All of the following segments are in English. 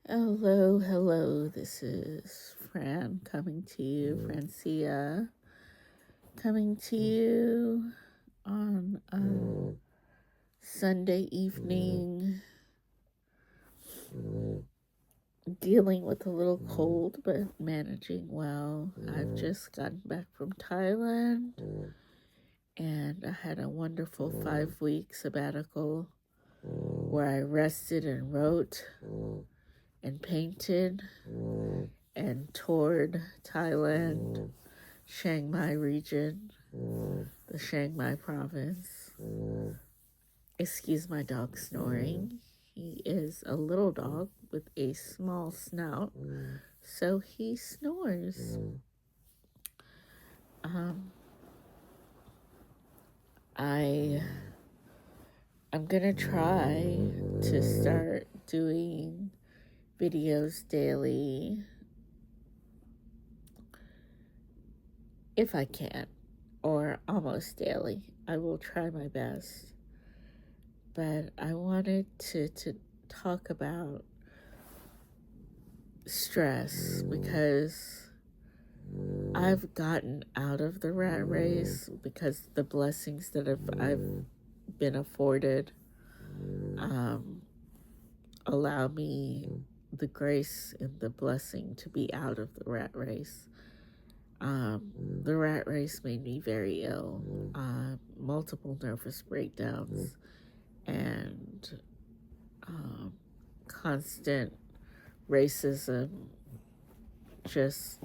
Hello, hello. This is Francia, coming to you on a Sunday evening, dealing with a little cold, but managing well. I've just gotten back from Thailand, and I had a wonderful 5 week sabbatical where I rested and wrote and painted and toured Thailand, Chiang Mai region, the Chiang Mai province. Excuse my dog snoring. He is a little dog with a small snout, so he snores. Um, I I'm gonna try to start doing videos daily if I can, or almost daily. I will try my best. But I wanted to talk about stress because I've gotten out of the rat race because the blessings that I've been afforded um, allow me the grace and the blessing to be out of the rat race. The rat race made me very ill, multiple nervous breakdowns, and constant racism just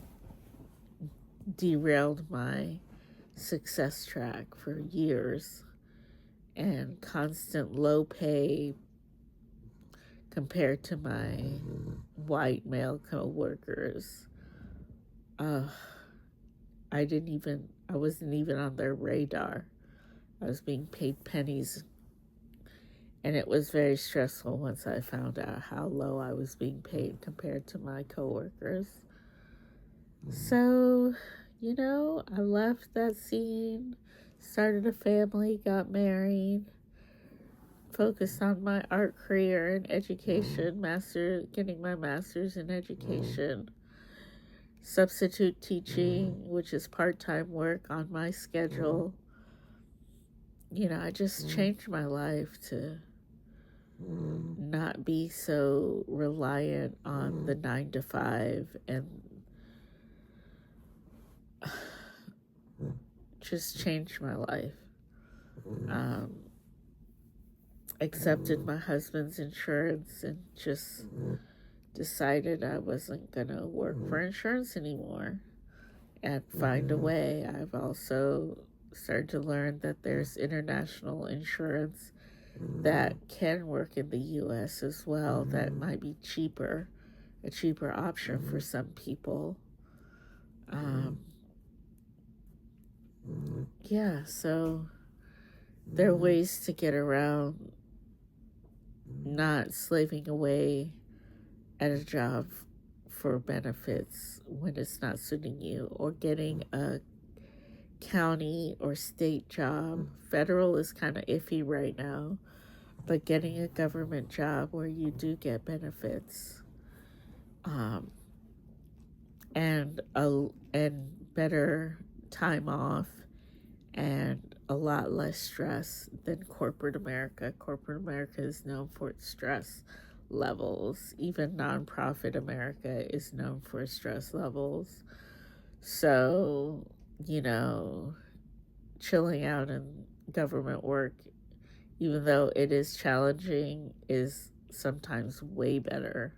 derailed my success track for years, and constant low pay compared to my white male co-workers. I wasn't even on their radar. I was being paid pennies, and it was very stressful once I found out how low I was being paid compared to my coworkers. So, I left that scene, started a family, got married, focused on my art career and education, getting my master's in education, substitute teaching, which is part-time work on my schedule. I just changed my life to not be so reliant on the 9 to 5 and just changed my life. Accepted my husband's insurance and just decided I wasn't going to work for insurance anymore and find a way. I've also started to learn that there's international insurance that can work in the U.S. as well that might be a cheaper option for some people. So there are ways to get around not slaving away at a job for benefits when it's not suiting you, or getting a county or state job. Federal is kind of iffy right now, but getting a government job where you do get benefits, and better time off, and a lot less stress than corporate America. Corporate America is known for its stress levels. Even nonprofit America is known for its stress levels. So, chilling out in government work, even though it is challenging, is sometimes way better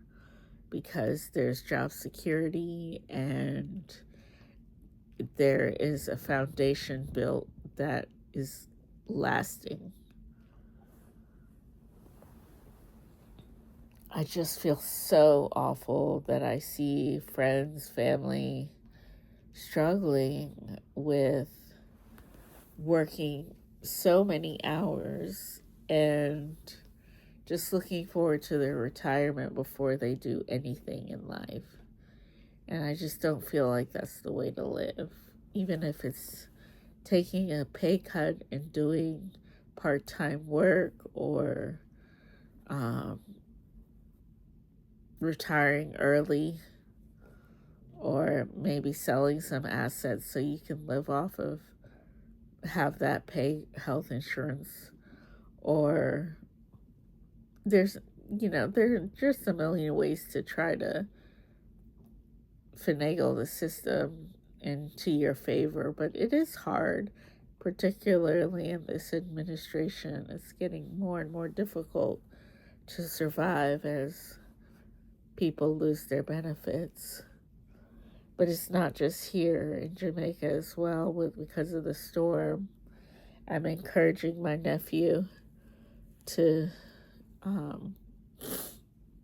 because there's job security and there is a foundation built that is lasting. I just feel so awful that I see friends, family struggling with working so many hours and just looking forward to their retirement before they do anything in life. And I just don't feel like that's the way to live. Even if it's taking a pay cut and doing part-time work, or retiring early, or maybe selling some assets so you can live off of, have that pay health insurance. Or there's, there are just a million ways to try to finagle the system into your favor, but it is hard, particularly in this administration. It's getting more and more difficult to survive as people lose their benefits. But it's not just here in Jamaica as well, because of the storm. I'm encouraging my nephew to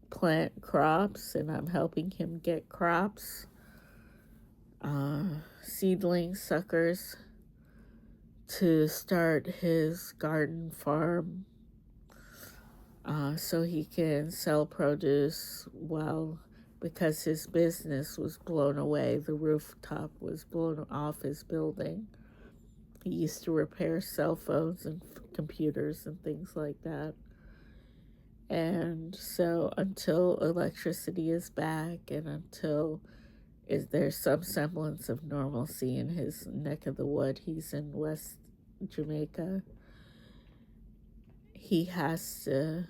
plant crops, and I'm helping him get crops, seedlings, suckers, to start his garden farm, so he can sell produce because his business was blown away. The rooftop was blown off his building. He used to repair cell phones and computers and things like that. And so until electricity is back, and until there's some semblance of normalcy in his neck of the wood — he's in West Jamaica — he has to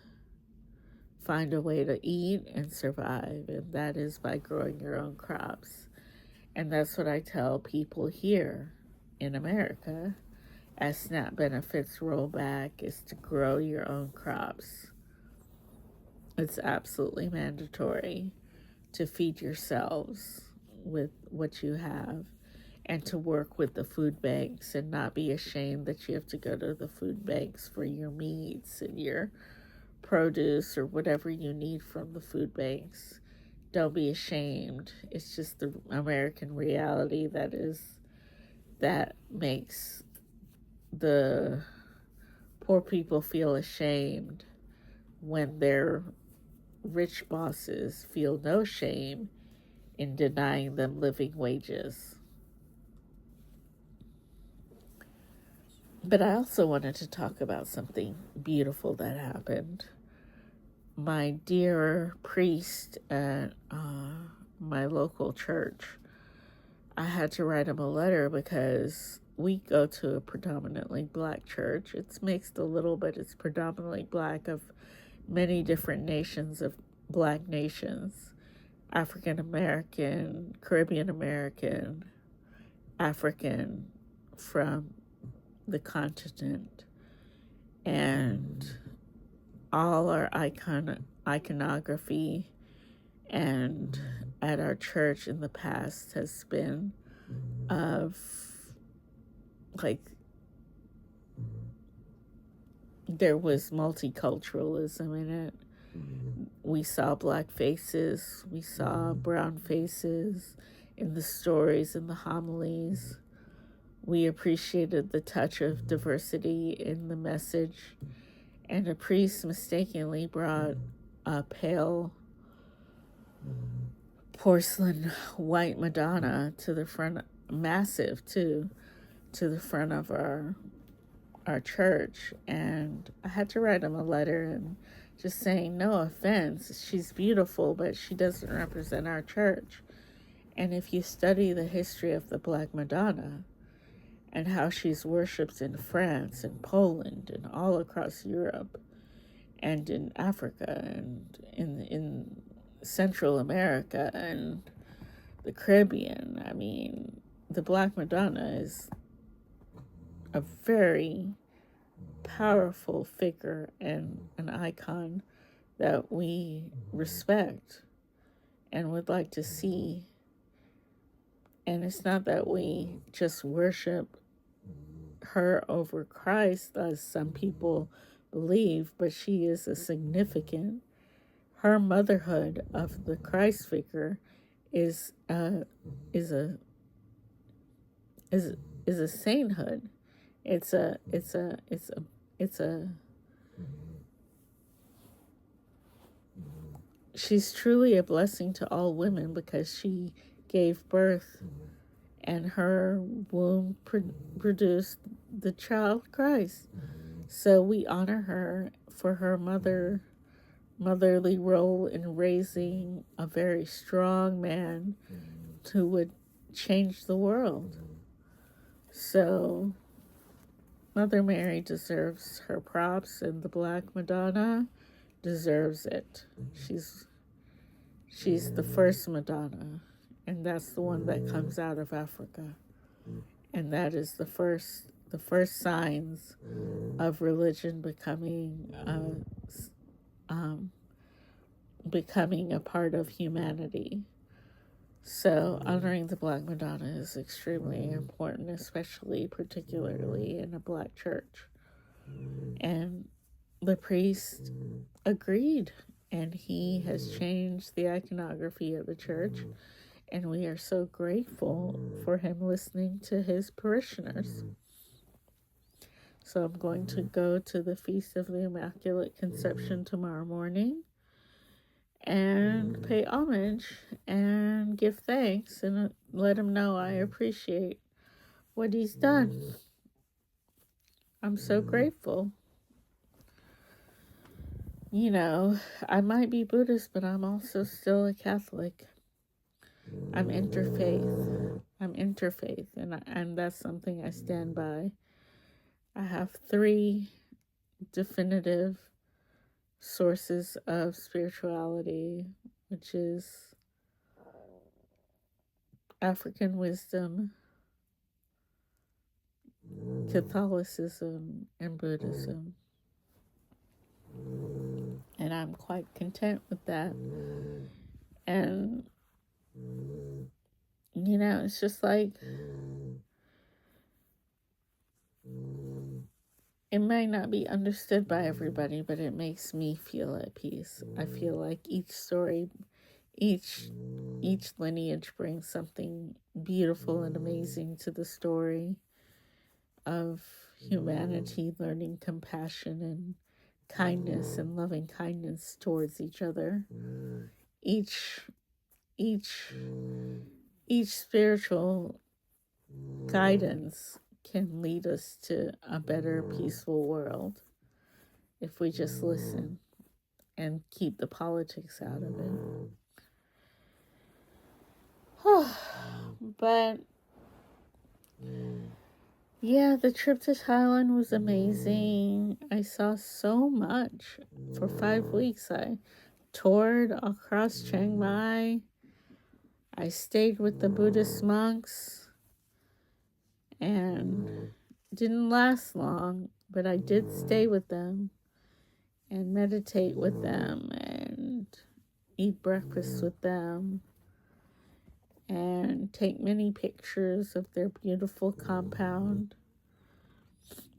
find a way to eat and survive, and that is by growing your own crops. And that's what I tell people here in America as SNAP benefits roll back, is to grow your own crops. It's absolutely mandatory to feed yourselves with what you have, and to work with the food banks, and not be ashamed that you have to go to the food banks for your meats and your produce or whatever you need from the food banks. Don't be ashamed. It's just the American reality that makes the poor people feel ashamed, when their rich bosses feel no shame in denying them living wages. But I also wanted to talk about something beautiful that happened. My dear priest at my local church, I had to write him a letter because we go to a predominantly black church. It's mixed a little, but it's predominantly black, of many different nations, of black nations: African American, Caribbean American, African from the continent. And all our iconography and at our church in the past has been of, like, there was multiculturalism in it. We saw black faces, we saw brown faces in the stories, in the homilies. We appreciated the touch of diversity in the message. And a priest mistakenly brought a pale porcelain white Madonna to the front, massive too, to the front of our church. And I had to write him a letter and just saying, no offense, she's beautiful, but she doesn't represent our church. And if you study the history of the Black Madonna and how she's worshipped in France and Poland and all across Europe and in Africa and in Central America and the Caribbean, I mean, the Black Madonna is a very powerful figure and an icon that we respect and would like to see. And it's not that we just worship her over Christ, as some people believe, but she is a significant. Her motherhood of the Christ figure is a sainthood. She's truly a blessing to all women, because she gave birth, and her womb produced the child Christ. So we honor her for her motherly role in raising a very strong man who would change the world. So Mother Mary deserves her props, and the Black Madonna deserves it. She's the first Madonna, and that's the one that comes out of Africa. And that is the first signs of religion becoming a part of humanity. So honoring the Black Madonna is extremely important, particularly in a Black church. And the priest agreed, and he has changed the iconography of the church, and we are so grateful for him listening to his parishioners. So I'm going to go to the Feast of the Immaculate Conception tomorrow morning and pay homage and give thanks and let him know I appreciate what he's done. I'm so grateful. You know, I might be Buddhist, but I'm also still a Catholic. I'm interfaith, and that's something I stand by. I have 3 definitive sources of spirituality, which is African wisdom, Catholicism, and Buddhism. And I'm quite content with that. And, you know, it's just like, it might not be understood by everybody, but it makes me feel at peace. I feel like each story, each lineage brings something beautiful and amazing to the story of humanity learning compassion and kindness and loving kindness towards each other. Each spiritual guidance can lead us to a better, peaceful world if we just listen and keep the politics out of it. But yeah, the trip to Thailand was amazing. I saw so much. For 5 weeks, I toured across Chiang Mai. I stayed with the Buddhist monks, and didn't last long, but I did stay with them and meditate with them and eat breakfast with them and take many pictures of their beautiful compound,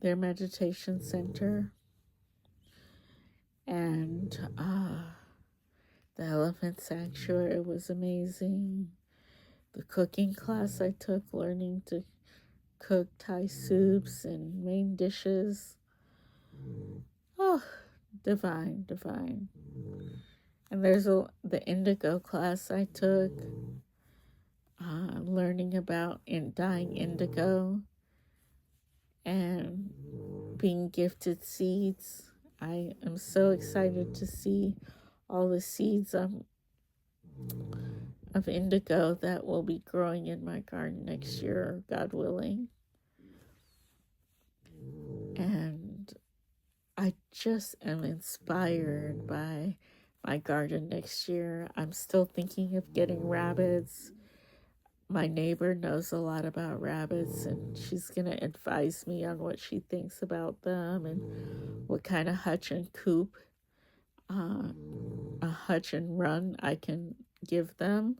their meditation center. And the elephant sanctuary was amazing. The cooking class I took, learning to cook Thai soups and main dishes. Oh, divine. And there's the indigo class I took, learning about dyeing indigo and being gifted seeds. I am so excited to see all the seeds of indigo that will be growing in my garden next year, God willing. And I just am inspired by my garden next year. I'm still thinking of getting rabbits. My neighbor knows a lot about rabbits, and she's going to advise me on what she thinks about them and what kind of hutch and coop, a hutch and run I can give them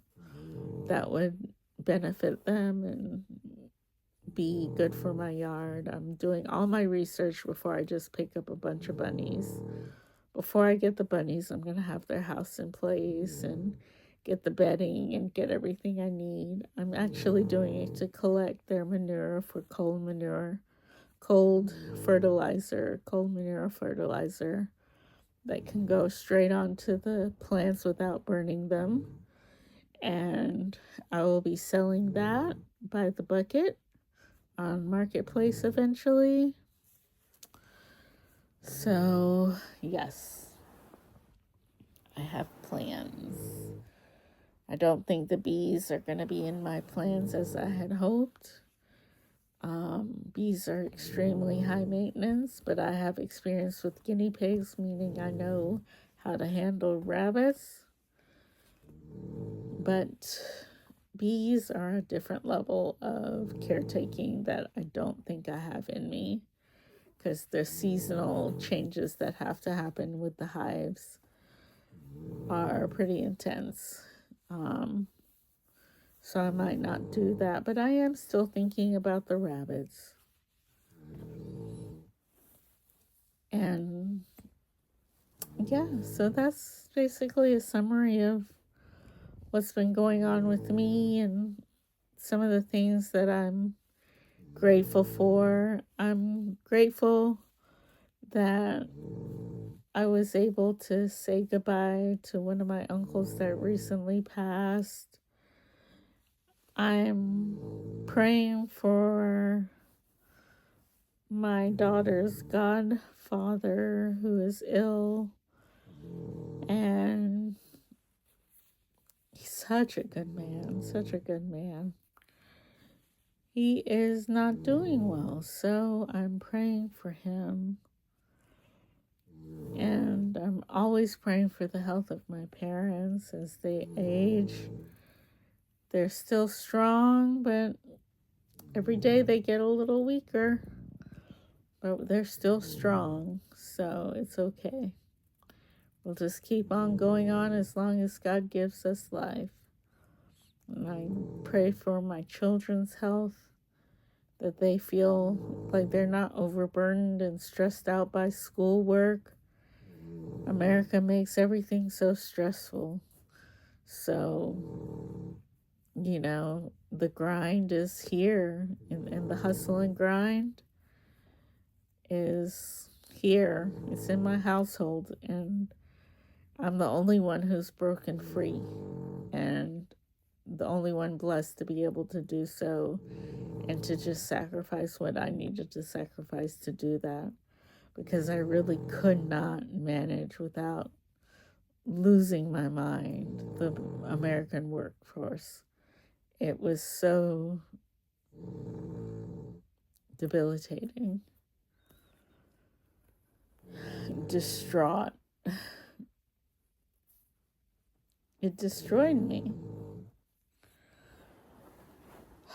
that would benefit them and be good for my yard. I'm doing all my research before I just pick up a bunch of bunnies. Before I get the bunnies, I'm going to have their house in place and get the bedding and get everything I need. I'm actually doing it to collect their manure for cold manure fertilizer that can go straight onto the plants without burning them. And I will be selling that by the bucket on Marketplace eventually. So, yes. I have plans. I don't think the bees are going to be in my plans as I had hoped. Bees are extremely high maintenance, but I have experience with guinea pigs, meaning I know how to handle rabbits. But bees are a different level of caretaking that I don't think I have in me, because the seasonal changes that have to happen with the hives are pretty intense. So I might not do that, but I am still thinking about the rabbits. And yeah, so that's basically a summary of what's been going on with me and some of the things that I'm grateful for. I'm grateful that I was able to say goodbye to one of my uncles that recently passed. I'm praying for my daughter's godfather who is ill, and he's such a good man, such a good man. He is not doing well, so I'm praying for him. And I'm always praying for the health of my parents as they age. They're still strong, but every day they get a little weaker. But they're still strong, so it's okay. We'll just keep on going on as long as God gives us life. And I pray for my children's health, that they feel like they're not overburdened and stressed out by schoolwork. America makes everything so stressful. So, the grind is here, and the hustle and grind is here. It's in my household, and I'm the only one who's broken free, and the only one blessed to be able to do so, and to just sacrifice what I needed to sacrifice to do that, because I really could not manage without losing my mind, the American workforce. It was so debilitating, distraught. It destroyed me.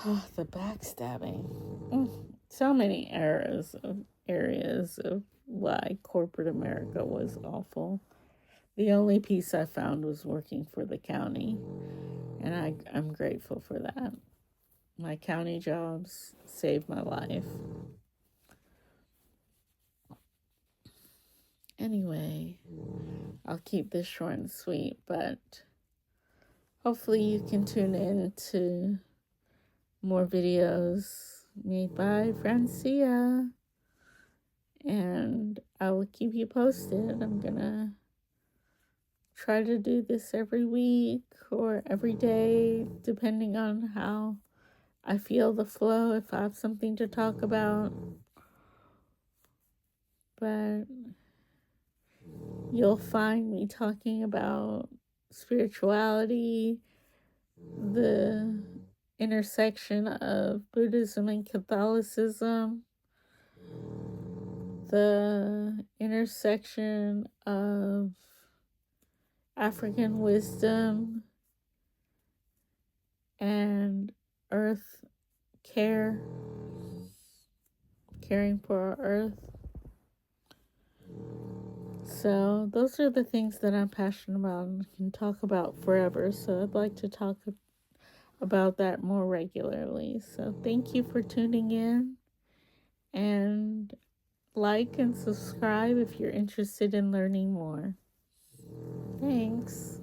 Oh, the backstabbing. So many areas of why corporate America was awful. The only peace I found was working for the county, and I'm grateful for that. My county jobs saved my life. Anyway, I'll keep this short and sweet, but hopefully you can tune in to more videos made by Francia, and I will keep you posted. I'm gonna try to do this every week or every day, depending on how I feel the flow, if I have something to talk about. But you'll find me talking about spirituality, the intersection of Buddhism and Catholicism, the intersection of African wisdom and earth care, caring for our earth. So those are the things that I'm passionate about and can talk about forever. So I'd like to talk about that more regularly. So thank you for tuning in, and like and subscribe if you're interested in learning more. Thanks.